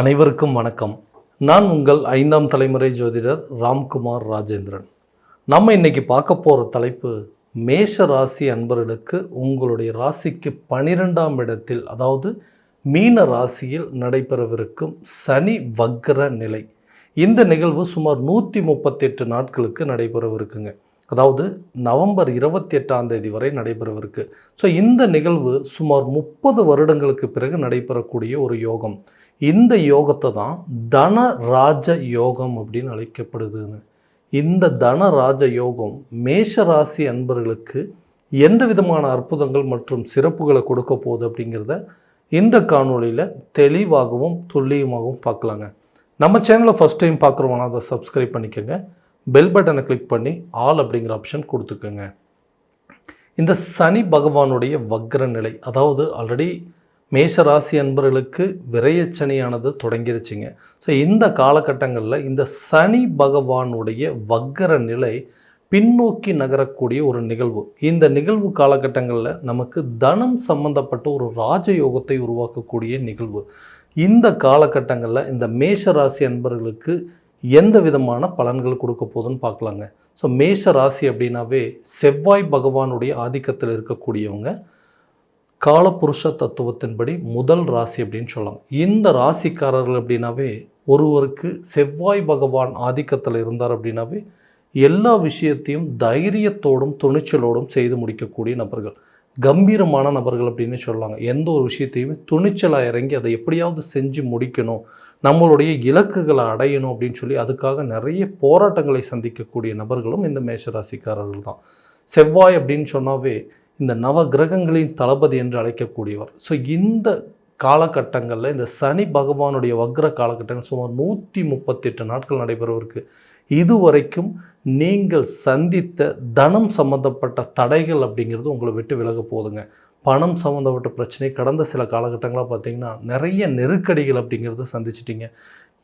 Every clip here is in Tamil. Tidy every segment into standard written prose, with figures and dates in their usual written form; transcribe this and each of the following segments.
அனைவருக்கும் வணக்கம். நான் உங்கள் 5ஆம் தலைமுறை ஜோதிடர் ராம்குமார் ராஜேந்திரன். நம்ம இன்னைக்கு பார்க்க போகிற தலைப்பு, மேஷ ராசி அன்பர்களுக்கு உங்களுடைய ராசிக்கு 12ஆம் இடத்தில், அதாவது மீன ராசியில் நடைபெறவிருக்கும் சனி வக்ர நிலை. இந்த நிகழ்வு சுமார் 138 நாட்களுக்கு நடைபெறவிருக்குங்க. அதாவது நவம்பர் 28ஆம் தேதி வரை நடைபெறவிருக்கு. ஸோ இந்த நிகழ்வு சுமார் 30 வருடங்களுக்கு பிறகு நடைபெறக்கூடிய ஒரு யோகம். இந்த யோகத்தை தான் தனராஜ யோகம் அப்படின்னு அழைக்கப்படுதுங்க. இந்த தனராஜ யோகம் மேஷ ராசி அன்பர்களுக்கு எந்த விதமான அற்புதங்கள் மற்றும் சிறப்புகளை கொடுக்க போகுது அப்படிங்கிறத இந்த காணொளியில் தெளிவாகவும் துல்லியமாகவும் பார்க்கலாங்க. நம்ம சேனலை ஃபஸ்ட் டைம் பார்க்குறவங்கன்னா அதை சப்ஸ்கிரைப் பண்ணிக்கோங்க. பெல் பட்டனை கிளிக் பண்ணி ஆல் அப்படிங்கிற ஆப்ஷன் கொடுத்துக்கோங்க. இந்த சனி பகவானுடைய வக்ர நிலை, அதாவது ஆல்ரெடி மேஷ ராசி அன்பர்களுக்கு விரயச்சனியானது தொடங்கிருச்சுங்க. ஸோ இந்த காலகட்டங்களில் இந்த சனி பகவானுடைய வக்ர நிலை பின்னோக்கி நகரக்கூடிய ஒரு நிகழ்வு. இந்த நிகழ்வு காலகட்டங்களில் நமக்கு தனம் சம்பந்தப்பட்ட ஒரு ராஜயோகத்தை உருவாக்கக்கூடிய நிகழ்வு. இந்த காலகட்டங்களில் இந்த மேஷ ராசி அன்பர்களுக்கு எந்த விதமான பலன்கள் கொடுக்க போகுதுன்னு பார்க்கலாங்க. ஸோ மேஷ ராசி அப்படின்னாவே செவ்வாய் பகவானுடைய ஆதிக்கத்தில் இருக்கக்கூடியவங்க, காலபுருஷ தத்துவத்தின்படி முதல் ராசி அப்படின்னு சொல்லலாம். இந்த ராசிக்காரர்கள் அப்படின்னாவே ஒருவருக்கு செவ்வாய் பகவான் ஆதிக்கத்தில் இருந்தார் அப்படின்னாவே எல்லா விஷயத்தையும் தைரியத்தோடும் துணிச்சலோடும் செய்து முடிக்கக்கூடிய நபர்கள், கம்பீரமான நபர்கள் அப்படின்னு சொல்லலாங்க. எந்த ஒரு விஷயத்தையுமே துணிச்சலாக இறங்கி அதை எப்படியாவது செஞ்சு முடிக்கணும், நம்மளுடைய இலக்குகளை அடையணும் அப்படின்னு சொல்லி அதுக்காக நிறைய போராட்டங்களை சந்திக்கக்கூடிய நபர்களும் இந்த மேஷராசிக்காரர்கள் தான். செவ்வாய் அப்படின்னு சொன்னாவே இந்த நவ கிரகங்களின் தளபதி என்று அழைக்கக்கூடியவர். ஸோ இந்த காலகட்டங்களில் இந்த சனி பகவானுடைய வக்ர காலகட்டங்கள் சுமார் 138 நாட்கள் நடைபெறவிருக்கு. இதுவரைக்கும் நீங்கள் சந்தித்த தனம் சம்மந்தப்பட்ட தடைகள் அப்படிங்கிறது உங்களை விட்டு விலக போகுதுங்க. பணம் சம்மந்தப்பட்ட பிரச்சனை கடந்த சில காலகட்டங்களாக பார்த்திங்கன்னா நிறைய நெருக்கடிகள் அப்படிங்கிறத சந்திச்சிட்டிங்க.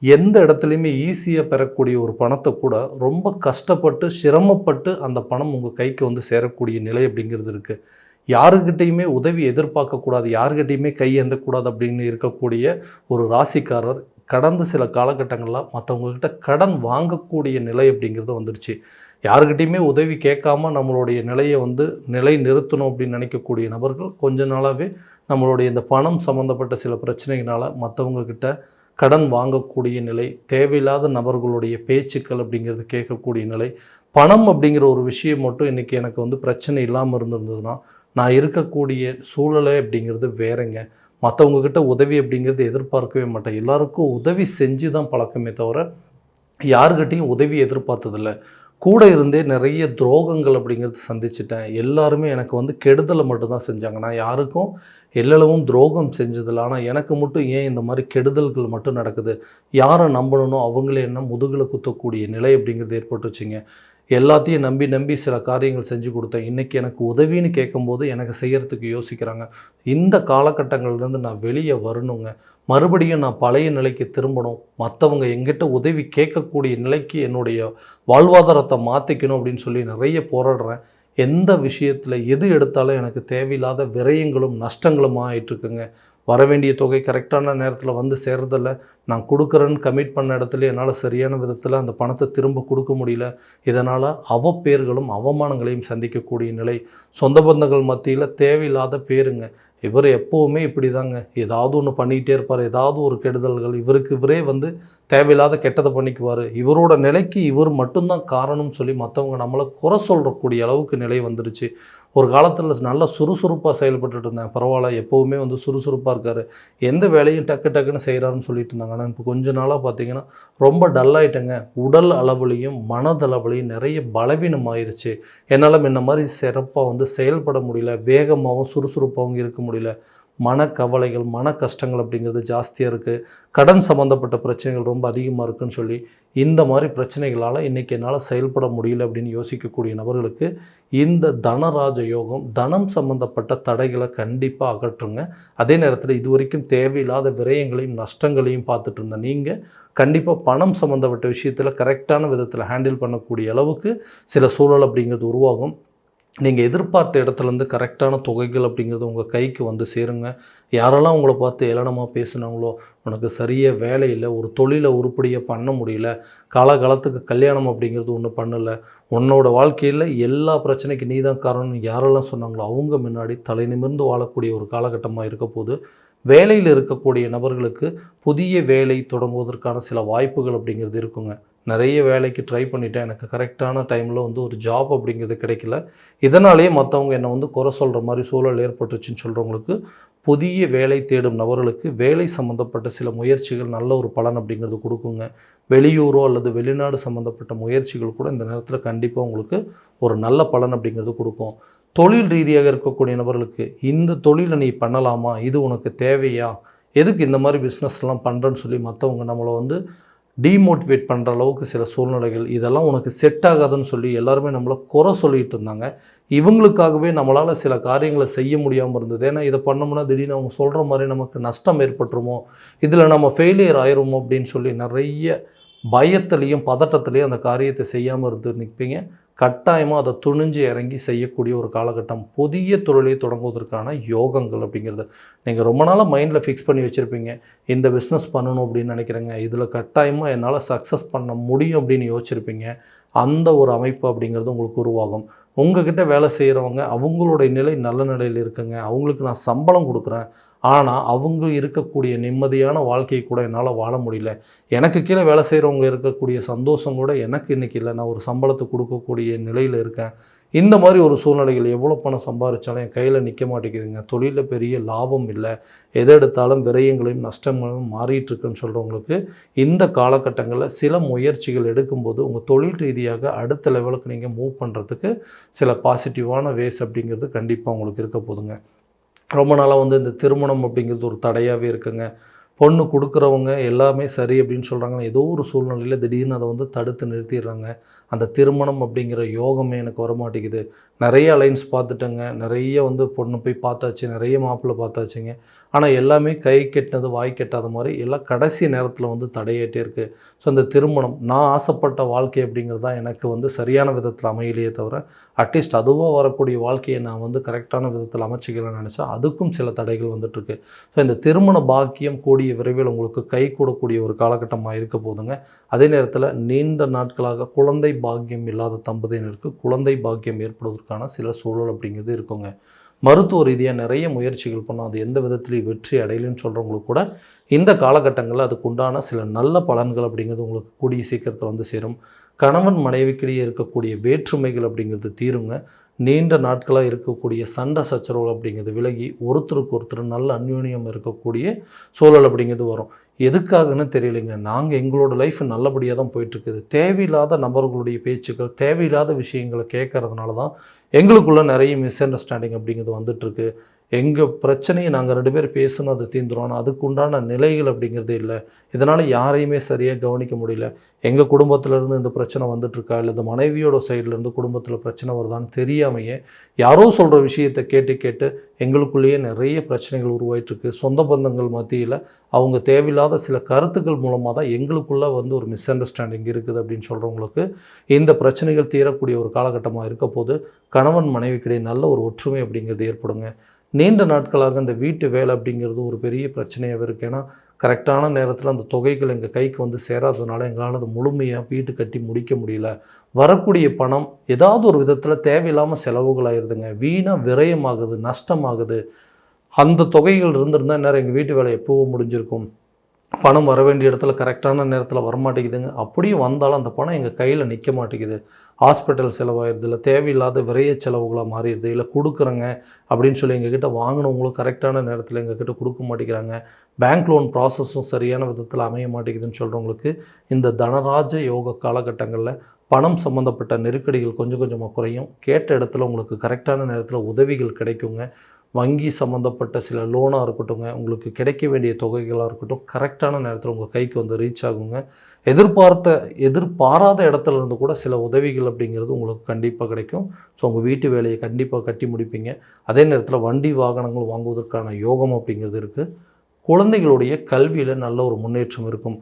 எந்த இடத்துலையுமே ஈஸியாக பெறக்கூடிய ஒரு பணத்தை கூட ரொம்ப கஷ்டப்பட்டு சிரமப்பட்டு அந்த பணம் உங்கள் கைக்கு வந்து சேரக்கூடிய நிலை அப்படிங்கிறது இருக்குது. யாருக்கிட்டையுமே உதவி எதிர்பார்க்கக்கூடாது, யாருக்கிட்டையுமே கை ஏந்தக்கூடாது அப்படின்னு இருக்கக்கூடிய ஒரு ராசிக்காரர் கடந்த சில காலகட்டங்களில் மற்றவங்கக்கிட்ட கடன் வாங்கக்கூடிய நிலை அப்படிங்கிறது வந்துடுச்சு. யாருக்கிட்டையுமே உதவி கேட்காம நம்மளுடைய நிலையை நிலை நிறுத்தணும் அப்படின்னு நினைக்கக்கூடிய நபர்கள் கொஞ்ச நாளாகவே நம்மளுடைய இந்த பணம் சம்மந்தப்பட்ட சில பிரச்சனைகளால் மற்றவங்கக்கிட்ட கடன் வாங்கக்கூடிய நிலை, தேவையில்லாத நபர்களுடைய பேச்சுக்கள் அப்படிங்கிறது கேட்கக்கூடிய நிலை, பணம் அப்படிங்கிற ஒரு விஷயம் மட்டும் இன்றைக்கி எனக்கு பிரச்சனை இல்லாமல் இருந்திருந்ததுன்னா நான் இருக்கக்கூடிய சூழலை அப்படிங்கிறது வேறங்க. மற்றவங்கக்கிட்ட உதவி அப்படிங்கிறது எதிர்பார்க்கவே மாட்டேன். எல்லாருக்கும் உதவி செஞ்சு தான் பழக்கமே தவிர யாருக்கிட்டையும் உதவி எதிர்பார்த்ததில்லை. கூட இருந்தே நிறைய துரோகங்கள் அப்படிங்கிறது சந்திச்சிட்டேன். எல்லாருமே எனக்கு கெடுதலை மட்டும்தான் செஞ்சாங்க. நான் யாருக்கும் எல்லளவும் துரோகம் செஞ்சதில்லை. ஆனால் எனக்கு மட்டும் ஏன் இந்த மாதிரி கெடுதல்கள் மட்டும் நடக்குது, யாரை நம்பணும்னோ அவங்களே என்ன முதுகில் குத்தக்கூடிய நிலை அப்படிங்கிறது ஏற்பட்டுச்சுங்க. எல்லாத்தையும் நம்பி சில காரியங்கள் செஞ்சு கொடுத்தேன். இன்றைக்கி எனக்கு உதவின்னு கேட்கும்போது எனக்கு செய்கிறதுக்கு யோசிக்கிறாங்க. இந்த காலகட்டங்கள்லேருந்து நான் வெளியே வரணுங்க. மறுபடியும் நான் பழைய நிலைக்கு திரும்பணும். மற்றவங்க எங்கிட்ட உதவி கேட்கக்கூடிய நிலைக்கு என்னுடைய வாழ்வாதாரத்தை மாற்றிக்கணும் அப்படின்னு சொல்லி நிறைய போராடுறேன். எந்த விஷயத்தில் எது எடுத்தாலும் எனக்கு தேவையில்லாத விரயங்களும் நஷ்டங்களும் ஆகிட்டுருக்குங்க. வர வேண்டிய தொகை கரெக்டான நேரத்தில் சேர்றதில்ல. நான் கொடுக்குறேன்னு கமிட் பண்ண இடத்துல என்னால் சரியான விதத்தில் அந்த பணத்தை திரும்ப கொடுக்க முடியல. இதனால் அவப்பேர்களும் அவமானங்களையும் சந்திக்கக்கூடிய நிலை. சொந்த பந்தங்கள் மத்தியில் தேவையில்லாத பேருங்க. இவர் எப்போவுமே இப்படி தாங்க, ஏதாவது ஒன்று பண்ணிகிட்டே இருப்பார், ஏதாவது ஒரு கெடுதல்கள், இவரே தேவையில்லாத கெட்டதை பண்ணிக்குவார், இவரோட நிலைக்கு இவர் மட்டும்தான் காரணம்னு சொல்லி மற்றவங்க நம்மளை குறை சொல்கிறக்கூடிய அளவுக்கு நிலை வந்துருச்சு. ஒரு காலத்தில் நல்லா சுறுசுறுப்பாக செயல்பட்டு இருந்தேன், பரவாயில்ல எப்போவுமே சுறுசுறுப்பாக இருக்கார், எந்த வேலையும் டக்குன்னு செய்கிறாருன்னு சொல்லிட்டு இருந்தாங்க. ஆனால் இப்போ கொஞ்ச நாளாக பார்த்திங்கன்னா ரொம்ப டல்லாயிட்டேங்க. உடல் அளவுலையும் மனதளவுலையும் நிறைய பலவீனம் ஆயிடுச்சு. என்னால் முன்ன மாதிரி சிறப்பாக செயல்பட முடியல, வேகமாகவும் சுறுசுறுப்பாகவும் இருக்க முடியல. மனக்கவலைகள், மன கஷ்டங்கள் அப்படிங்கிறது ஜாஸ்தியாக இருக்குது. கடன் சம்மந்தப்பட்ட பிரச்சனைகள் ரொம்ப அதிகமாக இருக்குதுன்னு சொல்லி இந்த மாதிரி பிரச்சனைகளால் இன்றைக்கி என்னால் செயல்பட முடியல அப்படின்னு யோசிக்கக்கூடிய நபர்களுக்கு இந்த தனராஜ யோகம் தனம் சம்மந்தப்பட்ட தடைகளை கண்டிப்பாக அகற்றுங்க. அதே நேரத்தில் இது வரைக்கும் தேவையில்லாத விரயங்களையும் நஷ்டங்களையும் பார்த்துட்டு இருந்த நீங்கள் கண்டிப்பாக பணம் சம்மந்தப்பட்ட விஷயத்தில் கரெக்டான விதத்தில் ஹேண்டில் பண்ணக்கூடிய அளவுக்கு சில சூழல் அப்படிங்கிறது உருவாகும். நீங்கள் எதிர்பார்த்த இடத்துலேருந்து கரெக்டான தொகைகள் அப்படிங்கிறது உங்கள் கைக்கு வந்து சேருங்க. யாரெல்லாம் உங்களை பார்த்து ஏளனமாக பேசுனாங்களோ, உனக்கு சரியாக வேலை இல்லை, ஒரு தொழிலை உருப்படியாக பண்ண முடியல, காலகாலத்துக்கு கல்யாணம் அப்படிங்கிறது ஒன்று பண்ணலை, உன்னோட வாழ்க்கையில் எல்லா பிரச்சனைக்கு நீ தான் காரணம்னு யாரெல்லாம் சொன்னாங்களோ அவங்க முன்னாடி தலை நிமிர்ந்து வாழக்கூடிய ஒரு காலகட்டமாக இருக்க போது. வேலையில் இருக்கக்கூடிய நபர்களுக்கு புதிய வேலை தொடங்குவதற்கான சில வாய்ப்புகள் அப்படிங்கிறது இருக்குங்க. நிறைய வேலைக்கு ட்ரை பண்ணிட்டேன், எனக்கு கரெக்டான டைமில் வந்து ஒரு ஜாப் அப்படிங்கிறது கிடைக்கல, இதனாலேயே மற்றவங்க என்னை வந்து குறை சொல்கிற மாதிரி சூழல் ஏற்பட்டுச்சுன்னு சொல்கிறவங்களுக்கு, புதிய வேலை தேடும் நபர்களுக்கு வேலை சம்மந்தப்பட்ட சில முயற்சிகள் நல்ல ஒரு பலன் அப்படிங்கிறது கொடுக்குங்க. வெளியூரோ அல்லது வெளிநாடு சம்மந்தப்பட்ட முயற்சிகள் கூட இந்த நேரத்தில் கண்டிப்பாக உங்களுக்கு ஒரு நல்ல பலன் அப்படிங்கிறது கொடுக்கும். தொழில் ரீதியாக இருக்கக்கூடிய நபர்களுக்கு இந்த தொழிலை நீ பண்ணலாமா, இது உனக்கு தேவையா, எதுக்கு இந்த மாதிரி பிஸ்னஸ்லாம் பண்ணுறேன்னு சொல்லி மற்றவங்க நம்மளை வந்து டீமோட்டிவேட் பண்ணுற அளவுக்கு சில சூழ்நிலைகள், இதெல்லாம் உனக்கு செட் ஆகாதுன்னு சொல்லி எல்லாருமே நம்மளை குறை சொல்லிகிட்டு இருந்தாங்க. இவங்களுக்காகவே நம்மளால் சில காரியங்களை செய்ய முடியாமல் இருந்தது. ஏன்னா இதை பண்ணோம்னா திடீர்னு அவங்க சொல்கிற மாதிரி நமக்கு நஷ்டம் ஏற்பட்டுருமோ, இதில் நம்ம ஃபெயிலியர் ஆயிருமோ அப்படின்னு சொல்லி நிறைய பயத்துலேயும் பதட்டத்துலேயும் அந்த காரியத்தை செய்யாமல் இருந்து நிற்பீங்க. கட்டாயமாக அதை துணிஞ்சு இறங்கி செய்யக்கூடிய ஒரு காலகட்டம். புதிய தொழிலை தொடங்குவதற்கான யோகங்கள் அப்படிங்கிறது நீங்கள் ரொம்ப நாளாக மைண்டில் ஃபிக்ஸ் பண்ணி வச்சுருப்பீங்க. இந்த பிஸ்னஸ் பண்ணணும் அப்படின்னு நினைக்கிறேங்க, இதில் கட்டாயமாக என்னால் சக்ஸஸ் பண்ண முடியும் அப்படின்னு யோசிச்சிருப்பீங்க. அந்த ஒரு அமைப்பு அப்படிங்கிறது உங்களுக்கு உருவாகும். உங்ககிட்ட வேலை செய்கிறவங்க அவங்களுடைய நிலை நல்ல நிலையில் இருக்குங்க, அவங்களுக்கு நான் சம்பளம் கொடுக்குறேன், ஆனால் அவங்க இருக்கக்கூடிய நிம்மதியான வாழ்க்கையை கூட என்னால் வாழ முடியல, எனக்கு கீழே வேலை செய்கிறவங்க இருக்கக்கூடிய சந்தோஷம் கூட எனக்கு இன்றைக்கி இல்லை, நான் ஒரு சம்பளத்தை கொடுக்கக்கூடிய நிலையில் இருக்கேன். இந்த மாதிரி ஒரு சூழ்நிலைகள் எவ்வளோ பணம் சம்பாதிச்சாலும் என் கையில் நிற்க மாட்டேங்குதுங்க, தொழிலில் பெரிய லாபம் இல்லை, எதை எடுத்தாலும் விரயங்களையும் நஷ்டங்களையும் மாறிட்டுருக்குன்னு சொல்கிறவங்களுக்கு இந்த காலகட்டங்களில் சில முயற்சிகள் எடுக்கும்போது உங்கள் தொழில் ரீதியாக அடுத்த லெவலுக்கு நீங்கள் மூவ் பண்ணுறதுக்கு சில பாசிட்டிவான வேஸ் அப்படிங்கிறது கண்டிப்பாக உங்களுக்கு இருக்க போதுங்க. ரொம்ப நாளாக வந்து இந்த திருமணம் அப்படிங்கிறது ஒரு தடையாகவே இருக்குங்க. பொண்ணு கொடுக்குறவங்க எல்லாமே சரி அப்படின்னு சொல்கிறாங்க, ஏதோ ஒரு சூழ்நிலையில் திடீர்னு அதை வந்து தடுத்து நிறுத்திடுறாங்க. அந்த திருமணம் அப்படிங்கிற யோகமே எனக்கு வரமாட்டேங்குது. நிறைய அலைன்ஸ் பார்த்துட்டேங்க, நிறைய வந்து பொண்ணு போய் பார்த்தாச்சு, நிறைய மாப்பிள்ளை பார்த்தாச்சுங்க, ஆனால் எல்லாமே கை கெட்டினது வாய் கெட்டாத மாதிரி எல்லாம் கடைசி நேரத்தில் வந்து தடையாயிட்டே இருக்குது. ஸோ அந்த திருமணம் நான் ஆசைப்பட்ட வாழ்க்கை அப்படிங்கிறது தான் எனக்கு வந்து சரியான விதத்தில் அமையலையே தவிர, அட்லீஸ்ட் அதுவாக வரக்கூடிய வாழ்க்கையை நான் வந்து கரெக்டான விதத்தில் அமைச்சிக்கலாம்னு நினச்சா அதுக்கும் சில தடைகள் வந்துட்டுருக்கு. ஸோ இந்த திருமண பாக்கியம் கூடிய விரைவில் உங்களுக்கு கை கூடக்கூடிய ஒரு காலகட்டமாக இருக்க போதுங்க. அதே நேரத்தில் நீண்ட நாட்களாக குழந்தை பாக்கியம் இல்லாத தம்பதியினருக்கு குழந்தை பாக்கியம் ஏற்படுவதற்கான சில சூழல் அப்படிங்கிறது இருக்குங்க. மருத்துவ ரீதியாக நிறைய முயற்சிகள் பண்ணோம், அது எந்த விதத்துலையும் வெற்றி அடையலைன்னு சொல்கிறவங்களுக்கு கூட இந்த காலகட்டங்களில் அதுக்கு உண்டான சில நல்ல பலன்கள் அப்படிங்கிறது உங்களுக்கு கூடிய சீக்கிரத்தில் வந்து சேரும். கணவன் மனைவிக்கிடையே இருக்கக்கூடிய வேற்றுமைகள் அப்படிங்கிறது தீருங்க. நீண்ட நாட்களாக இருக்கக்கூடிய சண்டை சச்சரவுகள் அப்படிங்கிறது விலகி ஒருத்தருக்கு ஒருத்தர் நல்ல அந்யோன்யம் இருக்கக்கூடிய சூழல் அப்படிங்கிறது வரும். எதுக்காகன்னு தெரியலைங்க, நாங்கள் எங்களோட லைஃப் நல்லபடியாக தான் போயிட்டுருக்குது, தேவையில்லாத நபர்களுடைய பேச்சுக்கள் தேவையில்லாத விஷயங்களை கேட்கறதுனால தான் எங்களுக்குள்ளே நிறைய மிஸ் அண்டர்ஸ்டாண்டிங் அப்படிங்கிறது வந்துட்டுருக்கு. எங்கள் பிரச்சனையை நாங்கள் 2 பேர் பேசணும், அது தீர்ந்துடும், ஆனால் அதுக்கு உண்டான நிலைகள் அப்படிங்கிறது இல்லை. இதனால் யாரையுமே சரியாக கவனிக்க முடியல. எங்கள் குடும்பத்திலேருந்து இந்த பிரச்சனை வந்துட்டுருக்கா, இல்லை இந்த மனைவியோட சைட்லேருந்து குடும்பத்தில் பிரச்சனை வருதான்னு தெரியாமையே யாரோ சொல்கிற விஷயத்தை கேட்டு கேட்டு எங்களுக்குள்ளேயே நிறைய பிரச்சனைகள் உருவாயிட்ருக்கு. சொந்த பந்தங்கள் மத்தியில் அவங்க தேவையில்லாத சில கருத்துக்கள் மூலமாக தான் எங்களுக்குள்ளே வந்து ஒரு மிஸ் அண்டர்ஸ்டாண்டிங் இருக்குது அப்படின்னு சொல்கிறவங்களுக்கு இந்த பிரச்சனைகள் தீரக்கூடிய ஒரு காலகட்டமாக இருக்க போது கணவன் மனைவிக்கிடையே நல்ல ஒரு ஒற்றுமை அப்படிங்கிறது ஏற்படுங்க. நீண்ட நாட்களாக இந்த வீட்டு வேலை அப்படிங்கிறது ஒரு பெரிய பிரச்சனையாக இருக்குது. ஏன்னா கரெக்டான நேரத்தில் அந்த தொகைகள் எங்கள் கைக்கு வந்து சேராததுனால எங்களால் அது முழுமையாக வீட்டு கட்டி முடிக்க முடியல. வரக்கூடிய பணம் ஏதாவது ஒரு விதத்தில் தேவையில்லாமல் செலவுகளாகிடுதுங்க, வீணாக விரயமாகுது, நஷ்டமாகுது. அந்த தொகைகள் இருந்திருந்தால் நேரம் எங்கள் வீட்டு வேலை எப்போவோ முடிஞ்சிருக்கும். பணம் வர வேண்டிய இடத்துல கரெக்டான நேரத்தில் வரமாட்டேங்குதுங்க. அப்படியும் வந்தாலும் அந்த பணம் எங்கள் கையில் நிற்க மாட்டேங்குது. ஹாஸ்பிட்டல் செலவாயிடுது, இல்லை தேவையில்லாத விரைய செலவுகளாக மாறிடுது, இல்லை கொடுக்குறேங்க அப்படின்னு சொல்லி எங்ககிட்ட வாங்கினவங்களும் கரெக்டான நேரத்தில் எங்ககிட்ட கொடுக்க மாட்டேங்கிறாங்க. பேங்க் லோன் ப்ராசஸும் சரியான விதத்தில் அமைய மாட்டேங்குதுன்னு சொல்கிறவங்களுக்கு இந்த தனராஜ யோக காலகட்டங்களில் பணம் சம்மந்தப்பட்ட நெருக்கடிகள் கொஞ்சம் கொஞ்சமாக குறையும். கேட்ட இடத்துல உங்களுக்கு கரெக்டான நேரத்தில் உதவிகள் கிடைக்குங்க. வங்கி சம்மந்தப்பட்ட சில லோனாக இருக்கட்டுங்க, உங்களுக்கு கிடைக்க வேண்டிய தொகைகளாக இருக்கட்டும், கரெக்டான நேரத்தில் உங்கள் கைக்கு வந்து ரீச் ஆகுங்க. எதிர்பாராத இடத்துல இருந்து கூட சில உதவிகள் அப்படிங்கிறது உங்களுக்கு கண்டிப்பாக கிடைக்கும். ஸோ உங்கள் வீட்டு வேலையை கண்டிப்பாக கட்டி முடிப்பீங்க. அதே நேரத்தில் வண்டி வாகனங்கள் வாங்குவதற்கான யோகம் அப்படிங்கிறது இருக்குது. குழந்தைகளுடைய கல்வியில் நல்ல ஒரு முன்னேற்றம் இருக்கும்.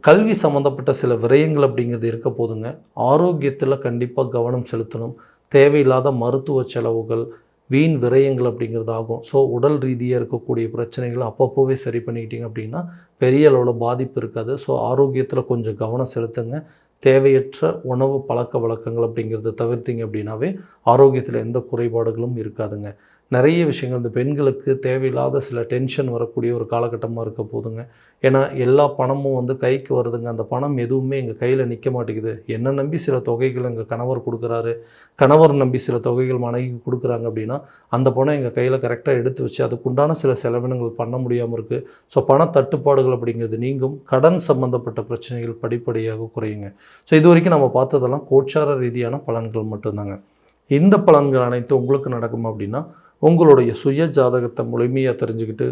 கல்வி சம்மந்தப்பட்ட சில விரயங்கள் அப்படிங்கிறது இருக்க போதுங்க. ஆரோக்கியத்தில் கண்டிப்பாக கவனம் செலுத்தணும். தேவையில்லாத மருத்துவ செலவுகள், வீண் விரயங்கள் அப்படிங்கிறது ஆகும். ஸோ உடல் ரீதியாக இருக்கக்கூடிய பிரச்சனைகளை அப்பப்போவே சரி பண்ணிக்கிட்டீங்க அப்படின்னா பெரிய அளவில் பாதிப்பு இருக்காது. ஸோ ஆரோக்கியத்தில் கொஞ்சம் கவனம் செலுத்துங்க. தேவையற்ற உணவு பழக்க வழக்கங்கள் அப்படிங்கிறத தவிர்த்திங்க அப்படின்னாவே ஆரோக்கியத்தில் எந்த குறைபாடுகளும் இருக்காதுங்க. நிறைய விஷயங்கள் இந்த பெண்களுக்கு தேவையில்லாத சில டென்ஷன் வரக்கூடிய ஒரு காலகட்டமாக இருக்க போதுங்க. ஏன்னா எல்லா பணமும் வந்து கைக்கு வருதுங்க. அந்த பணம் எதுவுமே எங்கள் கையில் நிற்க மாட்டேங்குது. என்னை நம்பி சில தொகைகள் எங்கள் கணவர் கொடுக்குறாரு, கணவர் நம்பி சில தொகைகள் மனைவிக்கு கொடுக்குறாங்க அப்படின்னா அந்த பணம் எங்கள் கையில் கரெக்டாக எடுத்து வச்சு அதுக்குண்டான சில செலவினங்கள் பண்ண முடியாமல் இருக்குது. ஸோ பண தட்டுப்பாடுகள் அப்படிங்கிறது நீங்கும். கடன் சம்பந்தப்பட்ட பிரச்சனைகள் படிப்படியாக குறையுங்க. ஸோ இது வரைக்கும் நம்ம பார்த்ததெல்லாம் கோச்சார ரீதியான பலன்கள் மட்டும்தாங்க. இந்த பலன்கள் அனைத்தும் உங்களுக்கு நடக்கும் அப்படின்னா உங்களுடைய சுய ஜாதகத்தை முழுமையாக தெரிஞ்சுக்கிட்டு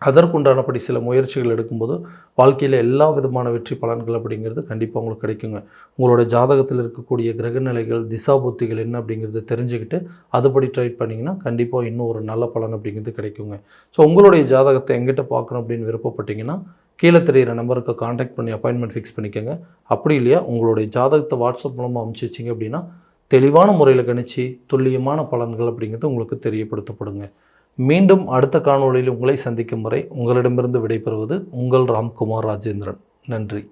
அதற்குண்டானபடி சில முயற்சிகள் எடுக்கும்போது வாழ்க்கையில் எல்லா விதமான வெற்றி பலன்கள் அப்படிங்கிறது கண்டிப்பாக உங்களுக்கு கிடைக்குங்க. உங்களோட ஜாதகத்தில் இருக்கக்கூடிய கிரகநிலைகள், திசாபுத்திகள் என்ன அப்படிங்கிறத தெரிஞ்சுக்கிட்டு அதுபடி ட்ரை பண்ணிங்கன்னா கண்டிப்பாக இன்னும் ஒரு நல்ல பலன் அப்படிங்கிறது கிடைக்குங்க. ஸோ உங்களுடைய ஜாதகத்தை எங்கிட்ட பார்க்கணும் அப்படின்னு விருப்பப்பட்டீங்கன்னா கீழே தெரிகிற நம்பருக்கு காண்டாக்ட் பண்ணி அப்பாயின்மெண்ட் ஃபிக்ஸ் பண்ணிக்கோங்க. அப்படி இல்லையா உங்களுடைய ஜாதகத்தை வாட்ஸ்அப் மூலமாக அனுப்பிச்சி வச்சிங்க அப்படின்னா தெளிவான முறையில் கணிச்சு துல்லியமான பலன்கள் அப்படிங்கிறது உங்களுக்கு தெரியப்படுத்தப்படுங்க. மீண்டும் அடுத்த காணொளியில் உங்களை சந்திக்கும் வரை உங்களிடமிருந்து விடைபெறுவது உங்கள் ராம்குமார் ராஜேந்திரன். நன்றி.